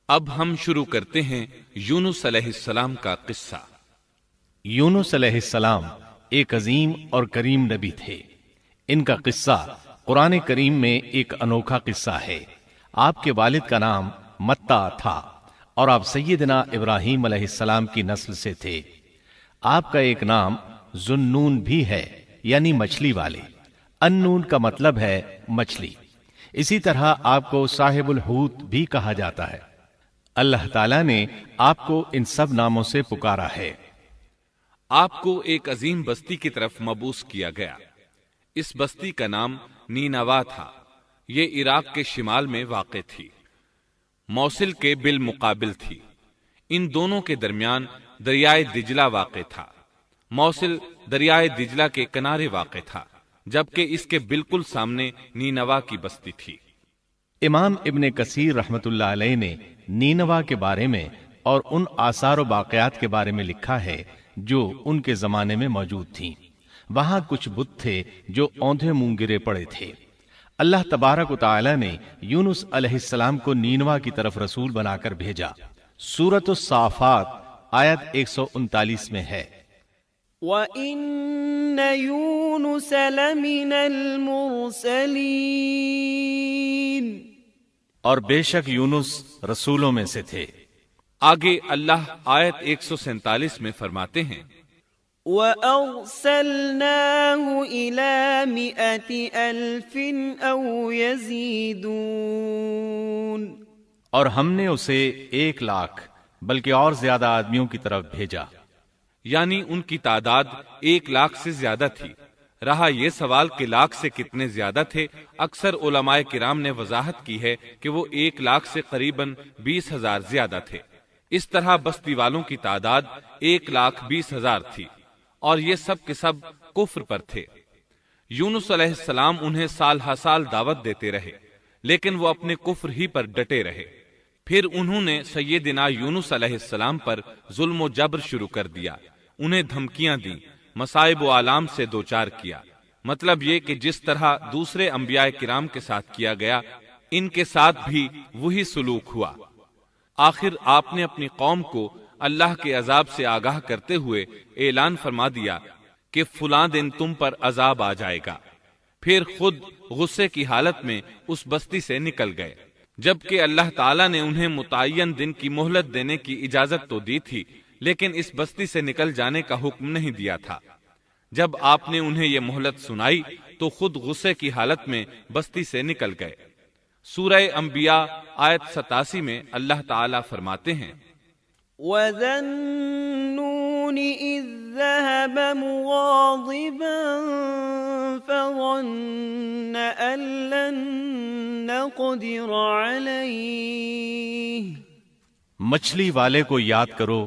اب ہم شروع کرتے ہیں یونس علیہ السلام کا قصہ۔ یونس علیہ السلام ایک عظیم اور کریم نبی تھے۔ ان کا قصہ قرآن کریم میں ایک انوکھا قصہ ہے۔ آپ کے والد کا نام متا تھا اور آپ سیدنا ابراہیم علیہ السلام کی نسل سے تھے۔ آپ کا ایک نام ذوالنون بھی ہے، یعنی مچھلی والے۔ النون کا مطلب ہے مچھلی۔ اسی طرح آپ کو صاحب الحوت بھی کہا جاتا ہے۔ اللہ تعالیٰ نے آپ کو ان سب ناموں سے پکارا ہے۔ آپ کو ایک عظیم بستی کی طرف مبعوث کیا گیا۔ اس بستی کا نام نینوا تھا۔ یہ عراق کے شمال میں واقع تھی، موصل کے بالمقابل تھی۔ ان دونوں کے درمیان دریائے دجلہ واقع تھا۔ موصل دریائے دجلہ کے کنارے واقع تھا، جبکہ اس کے بالکل سامنے نینوا کی بستی تھی۔ امام ابن کثیر رحمت اللہ علیہ نے نینوا کے بارے میں اور ان آثار و باقیات کے بارے میں لکھا ہے جو ان کے زمانے میں موجود تھیں۔ وہاں کچھ بت تھے جو اوندھے منہ گرے پڑے تھے۔ اللہ تبارک و تعالی نے یونس علیہ السلام کو نینوا کی طرف رسول بنا کر بھیجا۔ سورۃ الصافات آیت 139 میں ہے، وَإِنَّ يُونُسَ لَمِنَ الْمُرْسَلِينَ، اور بے شک یونس رسولوں میں سے تھے۔ آگے اللہ آیت 147 میں فرماتے ہیں، وَأَرْسَلْنَاهُ إِلَى 100,000 أَوْ يَزِيدُونَ، اور ہم نے اسے 100,000 بلکہ اور زیادہ آدمیوں کی طرف بھیجا۔ یعنی ان کی تعداد 100,000 سے زیادہ تھی۔ رہا یہ سوال کہ لاکھ سے کتنے زیادہ تھے، اکثر علماء کرام نے وضاحت کی ہے کہ وہ 100,000 سے قریباً 20,000 زیادہ تھے۔ اس طرح بستی والوں کی تعداد 1,20,000 تھی، اور یہ سب کے سب کفر پر تھے۔ یونس علیہ السلام انہیں سال ہر سال دعوت دیتے رہے، لیکن وہ اپنے کفر ہی پر ڈٹے رہے۔ پھر انہوں نے سیدنا یونس علیہ السلام پر ظلم و جبر شروع کر دیا، انہیں دھمکیاں دیں، مصائب و آلام سے دوچار کیا۔ مطلب یہ کہ جس طرح دوسرے انبیاء کرام کے ساتھ کیا گیا، ان کے ساتھ بھی وہی سلوک ہوا۔ آخر آپ نے اپنی قوم کو اللہ کے عذاب سے آگاہ کرتے ہوئے اعلان فرما دیا کہ فلاں دن تم پر عذاب آ جائے گا۔ پھر خود غصے کی حالت میں اس بستی سے نکل گئے، جبکہ اللہ تعالیٰ نے انہیں متعین دن کی مہلت دینے کی اجازت تو دی تھی، لیکن اس بستی سے نکل جانے کا حکم نہیں دیا تھا۔ جب آپ نے انہیں یہ مہلت سنائی تو خود غصے کی حالت میں بستی سے نکل گئے۔ سورہ انبیاء آیت 87 میں اللہ تعالیٰ فرماتے ہیں، وَذَا النُّونِ إِذ ذَّهَبَ مُغَاضِبًا فَظَنَّ أَن لَّن نَّقْدِرَ عَلَيْهِ، مچھلی والے کو یاد کرو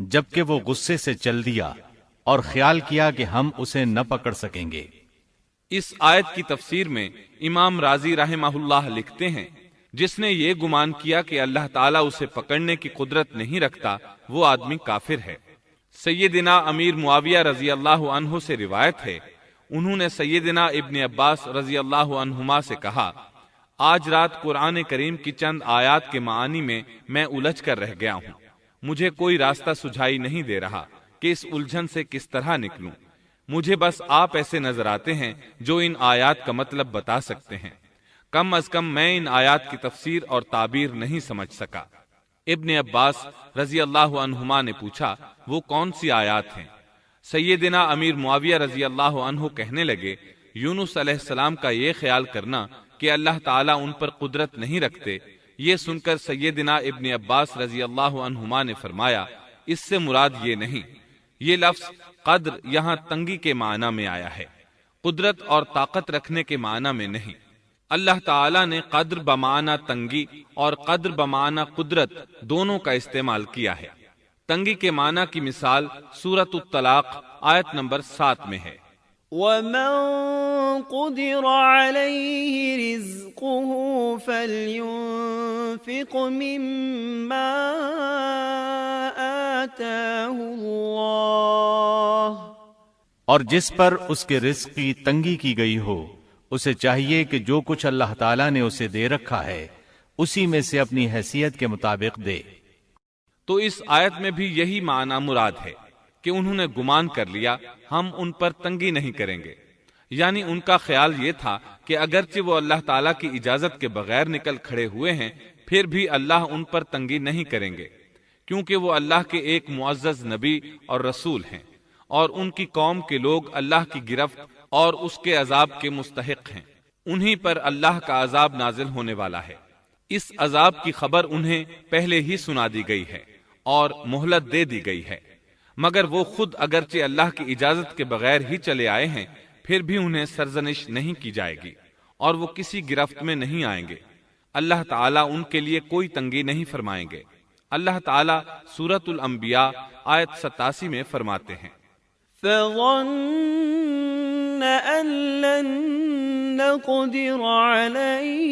جبکہ وہ غصے سے چل دیا اور خیال کیا کہ ہم اسے نہ پکڑ سکیں گے۔ اس آیت کی تفسیر میں امام رازی رحمہ اللہ لکھتے ہیں، جس نے یہ گمان کیا کہ اللہ تعالیٰ اسے پکڑنے کی قدرت نہیں رکھتا، وہ آدمی کافر ہے۔ سیدنا امیر معاویہ رضی اللہ عنہ سے روایت ہے، انہوں نے سیدنا ابن عباس رضی اللہ عنہما سے کہا، آج رات قرآن کریم کی چند آیات کے معانی میں الجھ کر رہ گیا ہوں، مجھے کوئی راستہ سجھائی نہیں دے رہا کہ اس الجھن سے کس طرح نکلوں۔ مجھے بس آپ ایسے نظر آتے ہیں جو ان آیات کا مطلب بتا سکتے ہیں، کم از کم میں ان آیات کی تفسیر اور تعبیر نہیں سمجھ سکا۔ ابن عباس رضی اللہ عنہما نے پوچھا، وہ کون سی آیات ہیں؟ سیدنا امیر معاویہ رضی اللہ عنہ کہنے لگے، یونس علیہ السلام کا یہ خیال کرنا کہ اللہ تعالیٰ ان پر قدرت نہیں رکھتے۔ یہ سن کر سیدنا ابن عباس رضی اللہ عنہما نے فرمایا، اس سے مراد یہ نہیں، یہ لفظ قدر یہاں تنگی کے معنی میں آیا ہے، قدرت اور طاقت رکھنے کے معنی میں نہیں۔ اللہ تعالیٰ نے قدر بمعنی تنگی اور قدر بمعنی قدرت دونوں کا استعمال کیا ہے۔ تنگی کے معنی کی مثال سورۃ الطلاق آیت نمبر 7 میں ہے، وَمَن قُدِرَ عَلَيْهِ رِزْقُهُ فَلْيُنفِقْ مِمَّا آتَاهُ اللَّهُ، اور جس پر اس کے رزق کی تنگی کی گئی ہو، اسے چاہیے کہ جو کچھ اللہ تعالیٰ نے اسے دے رکھا ہے اسی میں سے اپنی حیثیت کے مطابق دے۔ تو اس آیت میں بھی یہی معنی مراد ہے کہ انہوں نے گمان کر لیا ہم ان پر تنگی نہیں کریں گے، یعنی ان کا خیال یہ تھا کہ اگرچہ وہ اللہ تعالیٰ کی اجازت کے بغیر نکل کھڑے ہوئے ہیں پھر بھی اللہ ان پر تنگی نہیں کریں گے، کیونکہ وہ اللہ کے ایک معزز نبی اور رسول ہیں، اور ان کی قوم کے لوگ اللہ کی گرفت اور اس کے عذاب کے مستحق ہیں۔ انہی پر اللہ کا عذاب نازل ہونے والا ہے۔ اس عذاب کی خبر انہیں پہلے ہی سنا دی گئی ہے اور مہلت دے دی گئی ہے، مگر وہ خود اگرچہ اللہ کی اجازت کے بغیر ہی چلے آئے ہیں پھر بھی انہیں سرزنش نہیں کی جائے گی اور وہ کسی گرفت میں نہیں آئیں گے۔ اللہ تعالیٰ ان کے لیے کوئی تنگی نہیں فرمائیں گے۔ اللہ تعالیٰ سورۃ الانبیاء آیت 87 میں فرماتے ہیں، فظن أن لن نقدر عليه،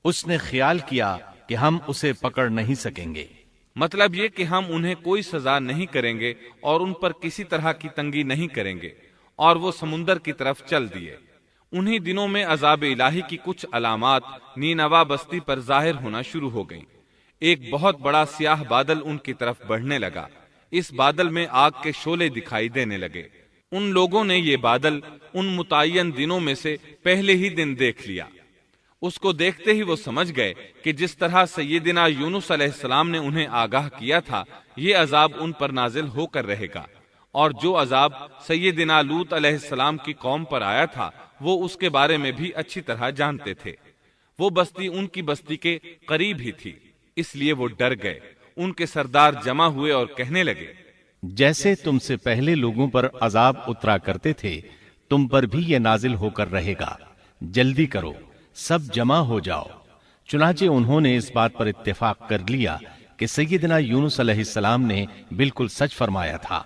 اس نے خیال کیا کہ ہم اسے پکڑ نہیں سکیں گے۔ مطلب یہ کہ ہم انہیں کوئی سزا نہیں کریں گے اور ان پر کسی طرح کی تنگی نہیں کریں گے، اور وہ سمندر کی طرف چل دیے۔ انہی دنوں میں عذاب الہی کی کچھ علامات نینوا بستی پر ظاہر ہونا شروع ہو گئیں۔ ایک بہت بڑا سیاہ بادل ان کی طرف بڑھنے لگا۔ اس بادل میں آگ کے شعلے دکھائی دینے لگے۔ ان لوگوں نے یہ بادل ان متعین دنوں میں سے پہلے ہی دن دیکھ لیا۔ اس کو دیکھتے ہی وہ سمجھ گئے کہ جس طرح سیدنا یونس علیہ السلام نے انہیں آگاہ کیا تھا یہ عذاب ان پر نازل ہو کر رہے گا، اور جو عذاب سیدنا لوط علیہ السلام کی قوم پر آیا تھا وہ اس کے بارے میں بھی اچھی طرح جانتے تھے۔ وہ بستی ان کی بستی کے قریب ہی تھی، اس لیے وہ ڈر گئے۔ ان کے سردار جمع ہوئے اور کہنے لگے، جیسے تم سے پہلے لوگوں پر عذاب اترا کرتے تھے تم پر بھی یہ نازل ہو کر رہے گا، جلدی کرو، سب جمع ہو جاؤ۔ چنانچہ انہوں نے اس بات پر اتفاق کر لیا کہ سیدنا یونس علیہ السلام نے بالکل سچ فرمایا تھا۔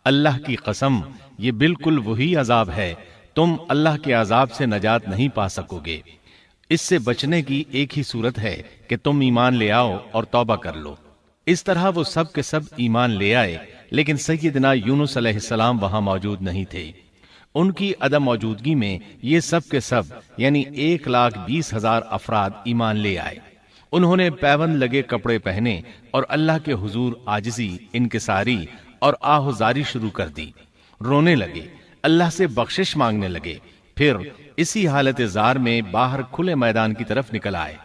اللہ کی قسم، یہ بالکل وہی عذاب ہے، تم اللہ کے عذاب سے نجات نہیں پا سکو گے۔ اس سے بچنے کی ایک ہی صورت ہے کہ تم ایمان لے آؤ اور توبہ کر لو۔ اس طرح وہ سب کے سب ایمان لے آئے، لیکن سیدنا یونس علیہ السلام وہاں موجود نہیں تھے۔ ان کی عدم موجودگی میں یہ سب کے سب یعنی 1,20,000 افراد ایمان لے آئے۔ انہوں نے پیوند لگے کپڑے پہنے اور اللہ کے حضور عاجزی، انکساری اور آہوزاری شروع کر دی، رونے لگے، اللہ سے بخشش مانگنے لگے، پھر اسی حالت زار میں باہر کھلے میدان کی طرف نکل آئے۔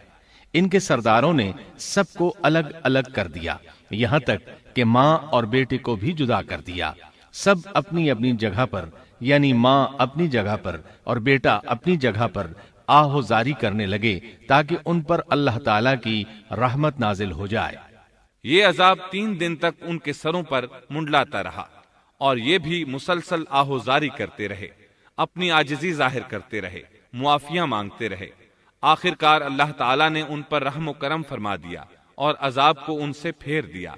ان کے سرداروں نے سب کو الگ الگ کر دیا، یہاں تک کہ ماں اور بیٹے کو بھی جدا کر دیا۔ سب اپنی اپنی جگہ پر، یعنی ماں اپنی جگہ پر اور بیٹا اپنی جگہ پر آہوزاری کرنے لگے تاکہ ان پر اللہ تعالیٰ کی رحمت نازل ہو جائے۔ یہ عذاب 3 دن تک ان کے سروں پر منڈلاتا رہا، اور یہ بھی مسلسل آہوزاری کرتے رہے، اپنی عاجزی ظاہر کرتے رہے، معافیاں مانگتے رہے۔ آخر کار اللہ تعالیٰ نے ان پر رحم و کرم فرما دیا اور عذاب کو ان سے پھیر دیا۔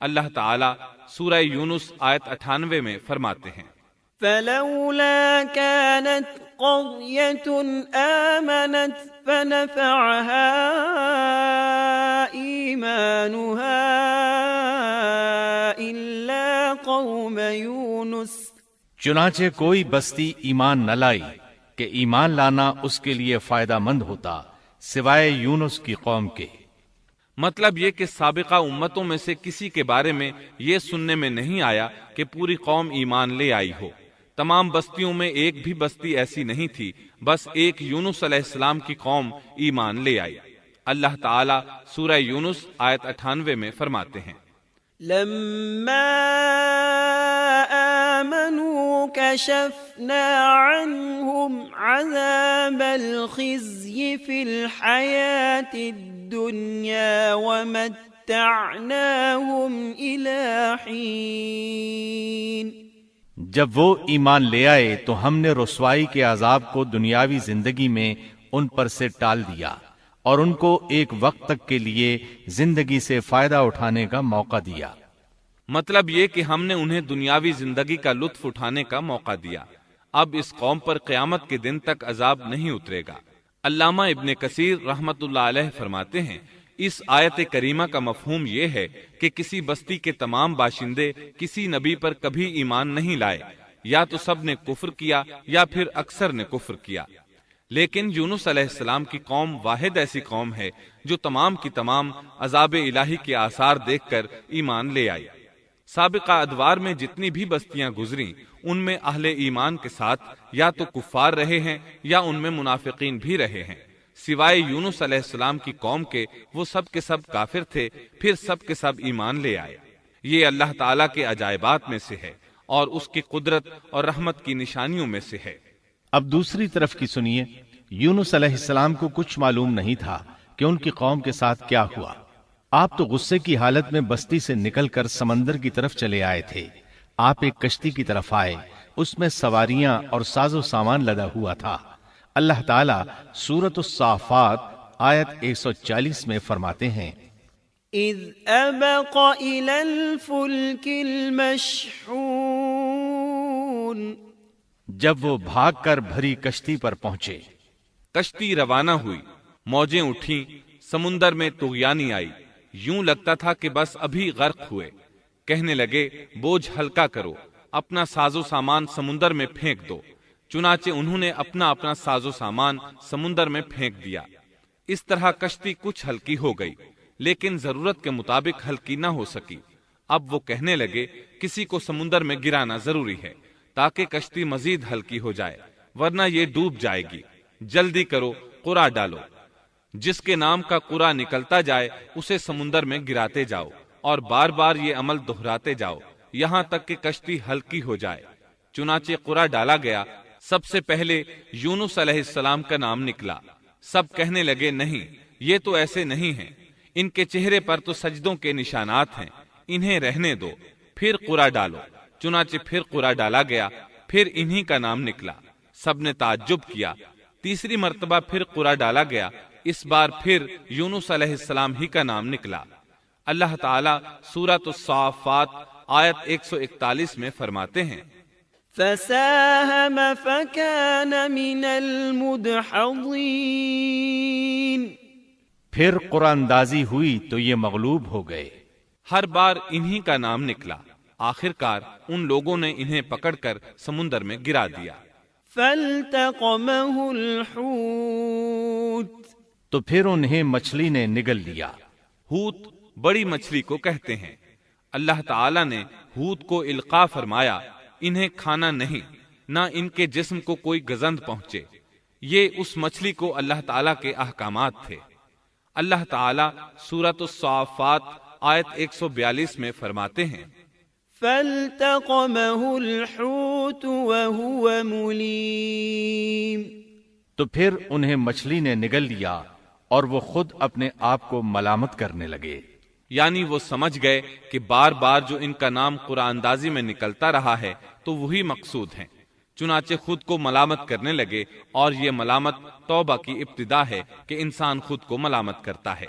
اللہ تعالیٰ سورہ یونس آیت 98 میں فرماتے ہیں، فلولا كانت قرية آمنت فنفعها إيمانها إلا قوم يونس، چنانچہ کوئی بستی ایمان نہ لائی کہ ایمان لانا اس کے لیے فائدہ مند ہوتا سوائے یونس کی قوم کے۔ مطلب یہ کہ سابقہ امتوں میں سے کسی کے بارے میں یہ سننے میں نہیں آیا کہ پوری قوم ایمان لے آئی ہو۔ تمام بستیوں میں ایک بھی بستی ایسی نہیں تھی، بس ایک یونس علیہ السلام کی قوم ایمان لے آئی۔ اللہ تعالیٰ سورہ یونس آیت 98 میں فرماتے ہیں، لما آمنوا كشفنا عنهم عذاب الخزي في الحياة الدنيا ومتعناهم إلى حين۔ جب وہ ایمان لے آئے تو ہم نے رسوائی کے عذاب کو دنیاوی زندگی میں ان پر سے ٹال دیا اور ان کو ایک وقت تک کے لیے زندگی سے فائدہ اٹھانے کا موقع دیا۔ مطلب یہ کہ ہم نے انہیں دنیاوی زندگی کا لطف اٹھانے کا موقع دیا۔ اب اس قوم پر قیامت کے دن تک عذاب نہیں اترے گا۔ علامہ ابن کثیر رحمت اللہ علیہ فرماتے ہیں، اس آیت کریمہ کا مفہوم یہ ہے کہ کسی بستی کے تمام باشندے کسی نبی پر کبھی ایمان نہیں لائے، یا تو سب نے کفر کیا یا پھر اکثر نے کفر کیا۔ لیکن یونس علیہ السلام کی قوم واحد ایسی قوم ہے جو تمام کی تمام عذاب الہی کے آثار دیکھ کر ایمان لے آئی۔ سابقہ ادوار میں جتنی بھی بستیاں گزریں ان میں اہل ایمان کے ساتھ یا تو کفار رہے ہیں یا ان میں منافقین بھی رہے ہیں، سوائے یونس علیہ السلام کی قوم کے وہ سب کے سب کافر تھے، پھر سب کے سب ایمان لے آئے۔ یہ اللہ تعالیٰ کے عجائبات میں سے ہے اور اس کی قدرت اور رحمت کی نشانیوں میں سے ہے۔ اب دوسری طرف کی سنیے، یونس علیہ السلام کو کچھ معلوم نہیں تھا کہ ان کی قوم کے ساتھ کیا ہوا۔ آپ تو غصے کی حالت میں بستی سے نکل کر سمندر کی طرف چلے آئے تھے۔ آپ ایک کشتی کی طرف آئے، اس میں سواریاں اور ساز و سامان لدا ہوا تھا۔ اللہ تعالیٰ سورۃ الصافات آیت 140 میں فرماتے ہیں، اذ ابق الى الفلك المشحون، جب وہ بھاگ کر بھری کشتی پر پہنچے۔ کشتی روانہ ہوئی، موجیں اٹھیں، سمندر میں طغیانی آئی، یوں لگتا تھا کہ بس ابھی غرق ہوئے۔ کہنے لگے بوجھ ہلکا کرو، اپنا ساز و سامان سمندر میں پھینک دو۔ چنانچہ انہوں نے اپنا اپنا ساز و سامان سمندر میں پھینک دیا۔ اس طرح کشتی کچھ ہلکی ہو گئی، لیکن ضرورت کے مطابق ہلکی نہ ہو سکی۔ اب وہ کہنے لگے کسی کو سمندر میں گرانا ضروری ہے تاکہ کشتی مزید ہلکی ہو جائے، ورنہ یہ ڈوب جائے گی۔ جلدی کرو، قرع ڈالو۔ جس کے نام کا قرع نکلتا جائے اسے سمندر میں گراتے جاؤ اور بار بار یہ عمل دہراتے جاؤ یہاں تک کہ کشتی ہلکی ہو جائے۔ چنانچہ قرع ڈالا گیا۔ سب سے پہلے یونس علیہ السلام کا نام نکلا۔ سب کہنے لگے نہیں، یہ تو ایسے نہیں ہیں، ان کے چہرے پر تو سجدوں کے نشانات ہیں، انہیں رہنے دو، پھر قرع ڈالو۔ چنانچہ پھر قرع ڈالا گیا، پھر انہی کا نام نکلا۔ سب نے تعجب کیا۔ تیسری مرتبہ پھر قرع ڈالا گیا، اس بار پھر یونس علیہ السلام ہی کا نام نکلا۔ اللہ تعالیٰ سورۃ الصافات آیت 141 میں فرماتے ہیں، فساهم فكان من المدحضين، پھر قرآن اندازی ہوئی تو یہ مغلوب ہو گئے۔ ہر بار انہی کا نام نکلا۔ آخر کار ان لوگوں نے انہیں پکڑ کر سمندر میں گرا دیا۔ فالتقمه الحوت، تو پھر انہیں مچھلی نے نگل لیا۔ حوت بڑی مچھلی کو کہتے ہیں۔ اللہ تعالیٰ نے حوت کو القاء فرمایا، انہیں کھانا نہیں، نہ ان کے جسم کو کوئی گزند پہنچے۔ یہ اس مچھلی کو اللہ تعالیٰ کے احکامات تھے۔ اللہ تعالیٰ سورۃ الصافات آیت 142 میں فرماتے ہیں، فالتقمه الحوت وهو مليم، تو پھر انہیں مچھلی نے نگل لیا اور وہ خود اپنے آپ کو ملامت کرنے لگے۔ یعنی وہ سمجھ گئے کہ بار بار جو ان کا نام قرآن اندازی میں نکلتا رہا ہے تو وہی مقصود ہیں، چنانچہ خود کو ملامت کرنے لگے، اور یہ ملامت توبہ کی ابتدا ہے کہ انسان خود کو ملامت کرتا ہے۔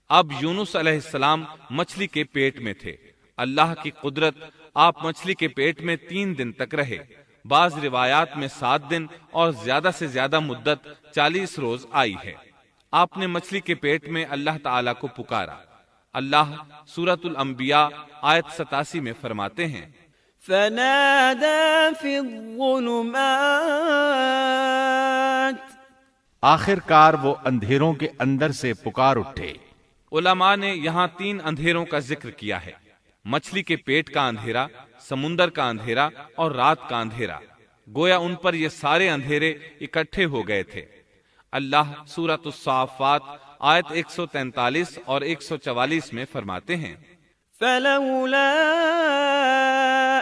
اب یونس علیہ السلام مچھلی کے پیٹ میں تھے۔ اللہ کی قدرت، آپ مچھلی کے پیٹ میں 3 دن تک رہے، بعض روایات میں 7 دن اور زیادہ سے زیادہ مدت 40 روز آئی ہے۔ آپ نے مچھلی کے پیٹ میں اللہ تعالیٰ کو پکارا۔ اللہ سورۃ الانبیاء آیت 87 میں فرماتے ہیں، فنادى في الظلمات، آخر کار وہ اندھیروں کے اندر سے پکار اٹھے۔ علماء نے یہاں 3 اندھیروں کا ذکر کیا ہے، مچھلی کے پیٹ کا اندھیرا، سمندر کا اندھیرا اور رات کا اندھیرا۔ گویا ان پر یہ سارے اندھیرے اکٹھے ہو گئے تھے۔ اللہ سورۃ الصافات آیت 143 اور 144 میں فرماتے ہیں، فلولا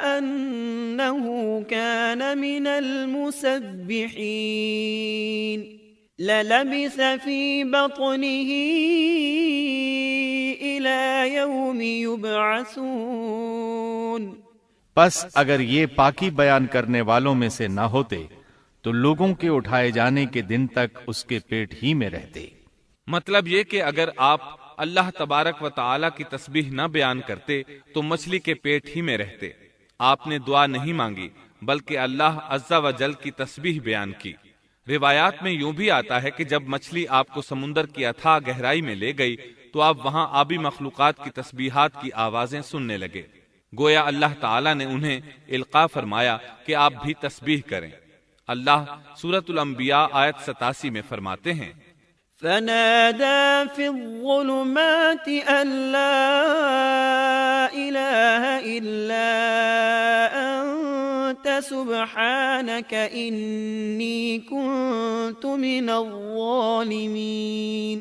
أنه كان من المسبحين للبث في بطنه إلى يوم يبعثون، پس اگر یہ پاکی بیان کرنے والوں میں سے نہ ہوتے تو لوگوں کے اٹھائے جانے کے دن تک اس کے پیٹ ہی میں رہتے۔ مطلب یہ کہ اگر آپ اللہ تبارک و تعالی کی تسبیح نہ بیان کرتے تو مچھلی کے پیٹ ہی میں رہتے۔ آپ نے دعا نہیں مانگی بلکہ اللہ عز و جل کی تسبیح بیان کی۔ روایات میں یوں بھی آتا ہے کہ جب مچھلی آپ کو سمندر کی اتھاہ گہرائی میں لے گئی تو آپ وہاں آبی مخلوقات کی تسبیحات کی آوازیں سننے لگے۔ گویا اللہ تعالیٰ نے انہیں القاء فرمایا کہ آپ بھی تسبیح کریں۔ اللہ سورۃ الانبیاء آیت 87 میں فرماتے ہیں، فنادى في الظلمات أن لا إله إلا أنت سبحانك إني كنت من الظالمين۔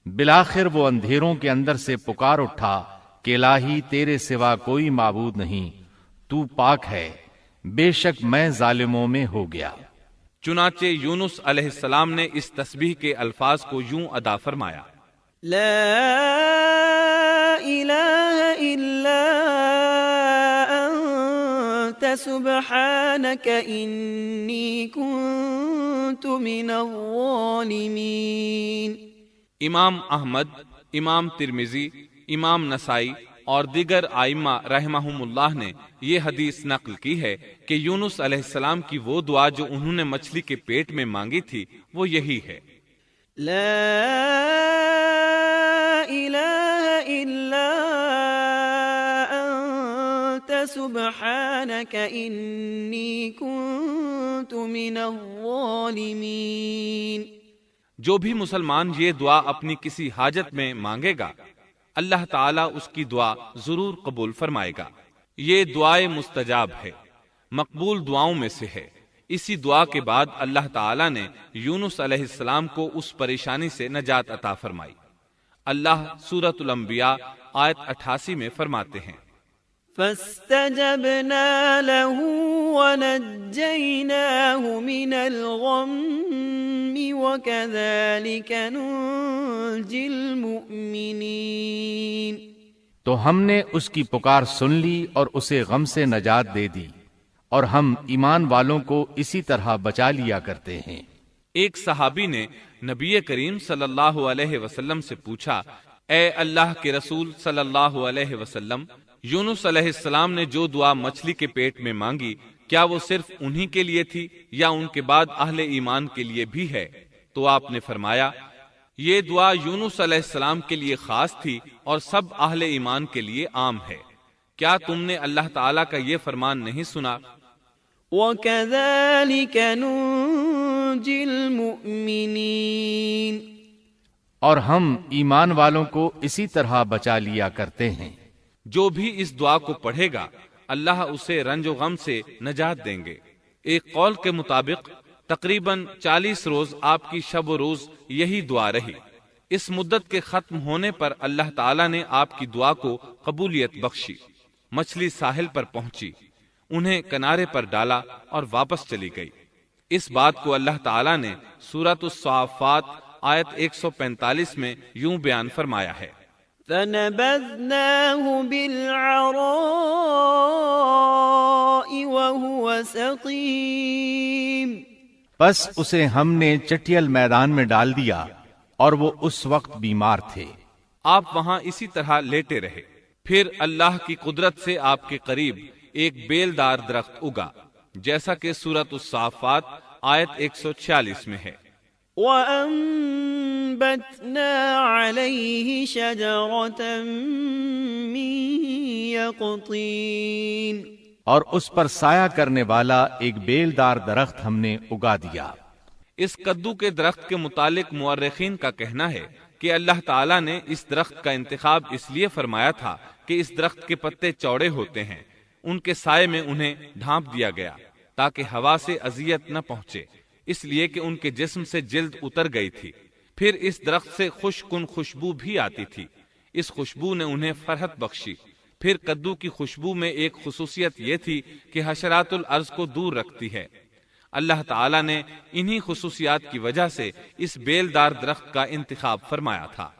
بالآخر وہ اندھیروں کے اندر سے پکار اٹھا کہ الہی تیرے سوا کوئی معبود نہیں، تو پاک ہے، بے شک میں ظالموں میں ہو گیا۔ چنانچہ یونس علیہ السلام نے اس تسبیح کے الفاظ کو یوں ادا فرمایا، لا إله إلا أنت سبحانك إني كنت من الظالمين۔ امام احمد، امام ترمذی، امام نسائی اور دیگر ائمہ رحمہم اللہ نے یہ حدیث نقل کی ہے کہ یونس علیہ السلام کی وہ دعا جو انہوں نے مچھلی کے پیٹ میں مانگی تھی وہ یہی ہے، لا إله إلا أنت سبحانك إني كنت من الظالمين۔ جو بھی مسلمان یہ دعا اپنی کسی حاجت میں مانگے گا اللہ تعالیٰ اس کی دعا ضرور قبول فرمائے گا۔ یہ دعائے مستجاب ہے، مقبول دعاؤں میں سے ہے۔ اسی دعا کے بعد اللہ تعالیٰ نے یونس علیہ السلام کو اس پریشانی سے نجات عطا فرمائی۔ اللہ سورۃ الانبیاء آیت 88 میں فرماتے ہیں، فاستجبنا له ونجيناه من الغم وكذلك ننجي المؤمنين۔ تو ہم نے اس کی پکار سن لی اور اسے غم سے نجات دے دی، اور ہم ایمان والوں کو اسی طرح بچا لیا کرتے ہیں۔ ایک صحابی نے نبی کریم صلی اللہ علیہ وسلم سے پوچھا، اے اللہ کے رسول صلی اللہ علیہ وسلم، یونس علیہ السلام نے جو دعا مچھلی کے پیٹ میں مانگی کیا وہ صرف انہی کے لیے تھی یا ان کے بعد اہل ایمان کے لیے بھی ہے؟ تو آپ نے فرمایا، یہ دعا یونس علیہ السلام کے لیے خاص تھی اور سب اہل ایمان کے لیے عام ہے۔ کیا تم نے اللہ تعالیٰ کا یہ فرمان نہیں سنا؟ وَكَذَلِكَ نُنْجِي الْمُؤْمِنِينَ۔ اور ہم ایمان والوں کو اسی طرح بچا لیا کرتے ہیں۔ جو بھی اس دعا کو پڑھے گا اللہ اسے رنج و غم سے نجات دیں گے۔ ایک قول کے مطابق تقریباً 40 روز آپ کی شب و روز یہی دعا رہی۔ اس مدت کے ختم ہونے پر اللہ تعالیٰ نے آپ کی دعا کو قبولیت بخشی۔ مچھلی ساحل پر پہنچی، انہیں کنارے پر ڈالا اور واپس چلی گئی۔ اس بات کو اللہ تعالیٰ نے سورۃ الصافات آیت 145 میں یوں بیان فرمایا ہے، فَنَبَذْنَاهُ بِالْعَرَاءِ وَهُوَ سَقِيمٌ۔ پس اسے ہم نے چٹیل میدان میں ڈال دیا اور وہ اس وقت بیمار تھے۔ آپ وہاں اسی طرح لیٹے رہے۔ پھر اللہ کی قدرت سے آپ کے قریب ایک بیلدار درخت اگا، جیسا کہ سورۃ الصافات آیت 146 میں ہے، وَأَنبَتْنَا عَلَيْهِ شَجَرَةً مِّن يَقْطِينٍ۔ اور اس پر سایہ کرنے والا ایک بیلدار درخت ہم نے اگا دیا۔ اس کدو کے درخت کے متعلق مورخین کا کہنا ہے کہ اللہ تعالیٰ نے اس درخت کا انتخاب اس لیے فرمایا تھا کہ اس درخت کے پتے چوڑے ہوتے ہیں، ان کے سائے میں انہیں ڈھانپ دیا گیا تاکہ ہوا سے اذیت نہ پہنچے، اس لیے کہ ان کے جسم سے جلد اتر گئی تھی۔ پھر اس درخت سے خوشکن خوشبو بھی آتی تھی، اس خوشبو نے انہیں فرحت بخشی۔ پھر کدو کی خوشبو میں ایک خصوصیت یہ تھی کہ حشرات الارض کو دور رکھتی ہے۔ اللہ تعالیٰ نے انہی خصوصیات کی وجہ سے اس بیلدار درخت کا انتخاب فرمایا تھا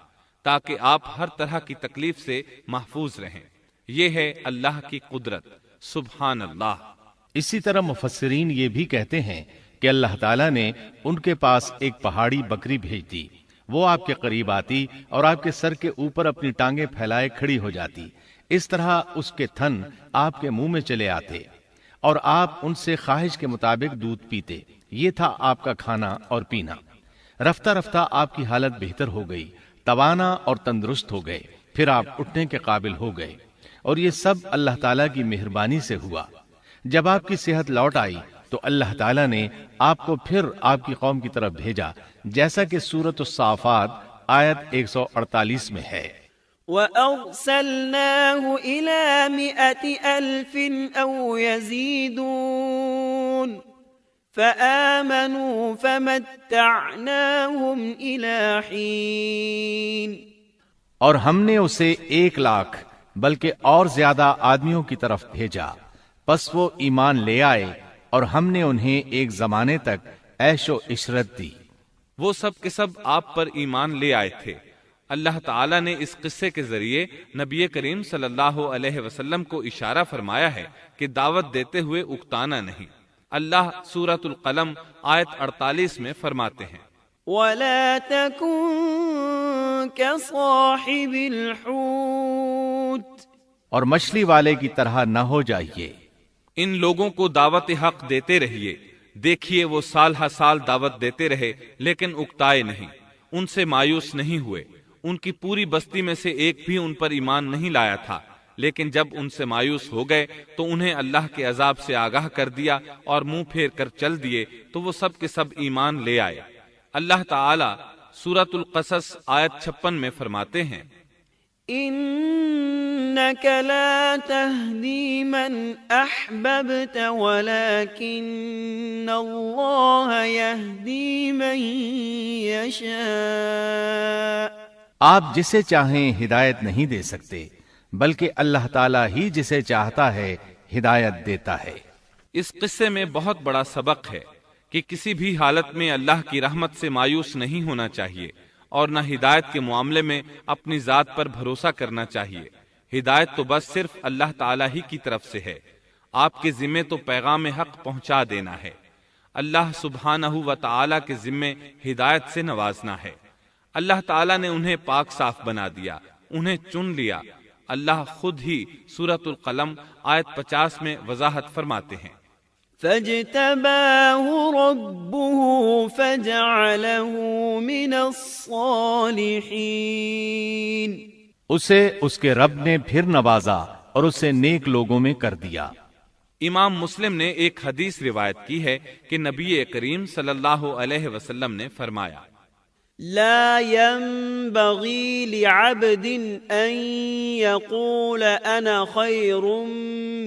تاکہ آپ ہر طرح کی تکلیف سے محفوظ رہیں۔ یہ ہے اللہ کی قدرت، سبحان اللہ۔ اسی طرح مفسرین یہ بھی کہتے ہیں کہ اللہ تعالیٰ نے ان کے پاس ایک پہاڑی بکری بھیج دی، وہ آپ کے قریب آتی اور آپ کے سر کے اوپر اپنی ٹانگیں پھیلائے کھڑی ہو جاتی۔ اس طرح اس کے تھن آپ کے منہ میں چلے آتے اور آپ ان سے خواہش کے مطابق دودھ پیتے۔ یہ تھا آپ کا کھانا اور پینا۔ رفتہ رفتہ آپ کی حالت بہتر ہو گئی، توانا اور تندرست ہو گئے، پھر آپ اٹھنے کے قابل ہو گئے، اور یہ سب اللہ تعالیٰ کی مہربانی سے ہوا۔ جب آپ کی صحت لوٹ آئی تو اللہ تعالیٰ نے آپ کو پھر آپ کی قوم کی طرف بھیجا، جیسا کہ سورۃ الصافات آیت 148 میں ہے۔ وَأَرْسَلْنَاهُ إِلَى 100,000 أَوْ يَزِيدُونَ فَآمَنُوا فَمَتَّعْنَاهُمْ إِلَى حِينٍ۔ اور ہم نے اسے 1,00,000 بلکہ اور زیادہ آدمیوں کی طرف بھیجا، پس وہ ایمان لے آئے اور ہم نے انہیں ایک زمانے تک عیش و عشرت دی۔ وہ سب کے سب آپ پر ایمان لے آئے تھے۔ اللہ تعالیٰ نے اس قصے کے ذریعے نبی کریم صلی اللہ علیہ وسلم کو اشارہ فرمایا ہے کہ دعوت دیتے ہوئے اکتانا نہیں۔ اللہ سورۃ القلم آیت 48 میں فرماتے ہیں، وَلَا تَكُن كَصَاحِبِ الْحُوتِ، اور مچھلی والے کی طرح نہ ہو جائیے۔ ان لوگوں کو دعوت حق دیتے رہیے۔ دیکھیے وہ سال ہر سال دعوت دیتے رہے لیکن اکتائے نہیں، ان سے مایوس نہیں ہوئے۔ ان کی پوری بستی میں سے ایک بھی ان پر ایمان نہیں لایا تھا، لیکن جب ان سے مایوس ہو گئے تو انہیں اللہ کے عذاب سے آگاہ کر دیا اور منہ پھیر کر چل دیے تو وہ سب کے سب ایمان لے آئے۔ اللہ تعالی سورۃ القصص آیت 56 میں فرماتے ہیں، إنك لا تهدي من أحببت ولكن الله يهدي من يشاء۔ آپ جسے چاہیں ہدایت نہیں دے سکتے، بلکہ اللہ تعالیٰ ہی جسے چاہتا ہے ہدایت دیتا ہے۔ اس قصے میں بہت بڑا سبق ہے کہ کسی بھی حالت میں اللہ کی رحمت سے مایوس نہیں ہونا چاہیے اور نہ ہدایت کے معاملے میں اپنی ذات پر بھروسہ کرنا چاہیے۔ ہدایت تو بس صرف اللہ تعالیٰ ہی کی طرف سے ہے، آپ کے ذمے تو پیغام حق پہنچا دینا ہے۔ اللہ سبحانہ و تعالیٰ کے ذمے ہدایت سے نوازنا ہے۔ اللہ تعالیٰ نے انہیں پاک صاف بنا دیا، انہیں چن لیا۔ اللہ خود ہی سورۃ القلم آیت 50 میں وضاحت فرماتے ہیں، فاجتباه ربه فجعله من الصالحين۔ اسے اس کے رب نے پھر نوازا اور اسے نیک لوگوں میں کر دیا۔ امام مسلم نے ایک حدیث روایت کی ہے کہ نبی کریم صلی اللہ علیہ وسلم نے فرمایا، لا ينبغي لعبد ان يقول انا خير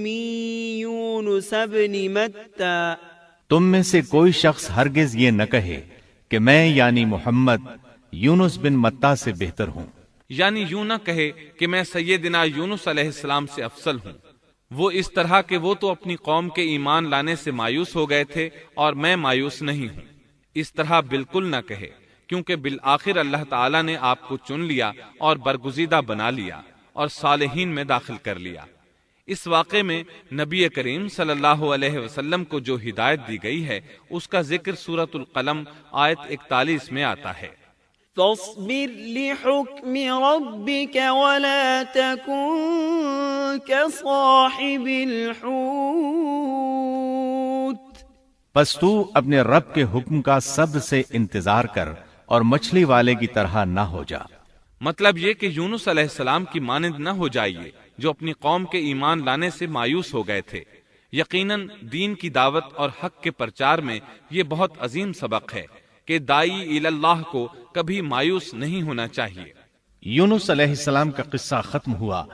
من يونس بن متى۔ تم میں سے کوئی شخص ہرگز یہ نہ کہے کہ میں یعنی محمد یونس بن متا سے بہتر ہوں، یعنی یوں نہ کہے کہ میں سیدنا یونس علیہ السلام سے افضل ہوں، وہ اس طرح کہ وہ تو اپنی قوم کے ایمان لانے سے مایوس ہو گئے تھے اور میں مایوس نہیں ہوں۔ اس طرح بالکل نہ کہے، کیونکہ بالآخر اللہ تعالیٰ نے آپ کو چن لیا اور برگزیدہ بنا لیا اور صالحین میں داخل کر لیا۔ اس واقعے میں نبی کریم صلی اللہ علیہ وسلم کو جو ہدایت دی گئی ہے اس کا ذکر سورۃ القلم آیت 41 میں آتا ہے، فاصبر لحكم ربك ولا تكن كصاحب الحوت۔ پس تو اپنے رب کے حکم کا صبر سے انتظار کر اور مچھلی والے کی طرح نہ ہو جا۔ مطلب یہ کہ یونس علیہ السلام کی مانند نہ ہو جائیے جو اپنی قوم کے ایمان لانے سے مایوس ہو گئے تھے۔ یقیناً دین کی دعوت اور حق کے پرچار میں یہ بہت عظیم سبق ہے کہ دائی اللہ کو کبھی مایوس نہیں ہونا چاہیے۔ یونس علیہ السلام کا قصہ ختم ہوا